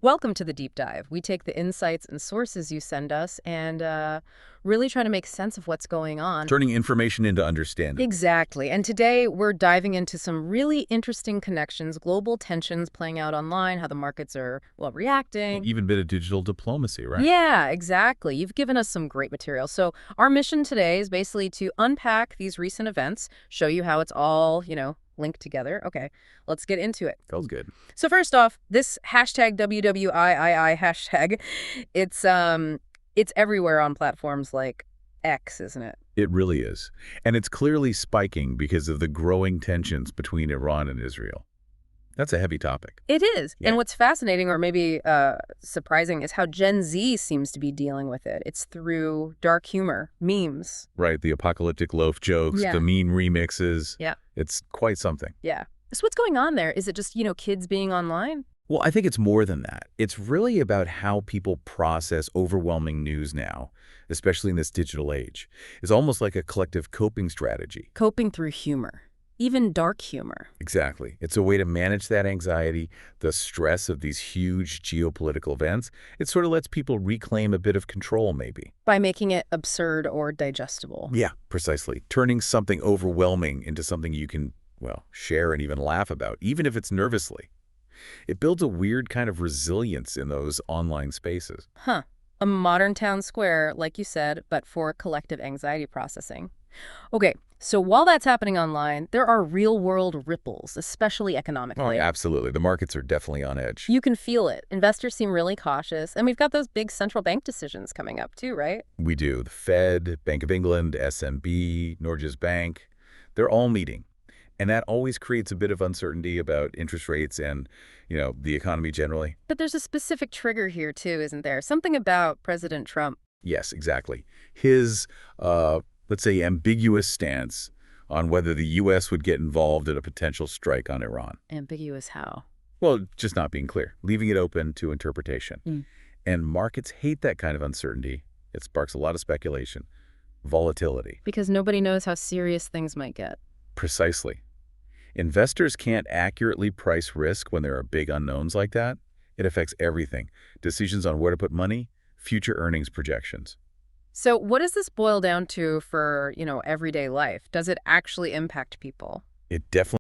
Welcome to the deep dive. We take the insights and sources you send us and really try to make sense of what's going on. Turning information into understanding. Exactly. And today we're diving into some really interesting connections, global tensions playing out online, how the markets are, well, Well, reacting. even a bit of digital diplomacy, right? Yeah, exactly. You've given us some great material. So our mission today is basically to unpack these recent events, show you how it's all, linked together. Okay, let's get into it. Feels good. So first off, this hashtag WWIII hashtag, it's everywhere on platforms like X, isn't it? It really is. And it's clearly spiking because of the growing tensions between Iran and Israel. That's a heavy topic. It is. Yeah. And what's fascinating or maybe surprising is how Gen Z seems to be dealing with it. It's through dark humor, memes. Right, the apocalyptic loaf jokes, Yeah. the mean remixes. Yeah. It's quite something. Yeah. So what's going on there? Is it just, kids being online? Well, I think it's more than that. It's really about how people process overwhelming news now, especially in this digital age. It's almost like a collective coping strategy. Coping through humor, even dark humor. Exactly. It's a way to manage that anxiety, the stress of these huge geopolitical events. It sort of lets people reclaim a bit of control, maybe. By making it absurd or digestible. Yeah, precisely. Turning something overwhelming into something you can, well, share and even laugh about, even if it's nervously. It builds a weird kind of resilience in those online spaces. Huh. A modern town square, like you said, but for collective anxiety processing. Okay, so while that's happening online, there are real-world ripples, especially Oh, economically. yeah, absolutely. The markets are definitely on edge. You can feel it. Investors seem really cautious, and we've got those big central bank decisions coming up too, right? We do. The Fed, Bank of England, SMB, Norges Bank, they're all meeting. And that always creates a bit of uncertainty about interest rates and, the economy generally. But there's a specific trigger here too, isn't there? Something about President Trump. Yes, exactly. His, let's say, ambiguous stance on whether the U.S. would get involved in a potential strike on Iran. Ambiguous how? Well, just not being clear, leaving it open to interpretation. Mm. And markets hate that kind of uncertainty. It sparks a lot of speculation, volatility. Because nobody knows how serious things might get. Precisely. Investors can't accurately price risk when there are big unknowns like that. It affects everything. Decisions on where to put money, future earnings projections. So what does this boil down to for, everyday life? Does it actually impact people? It definitely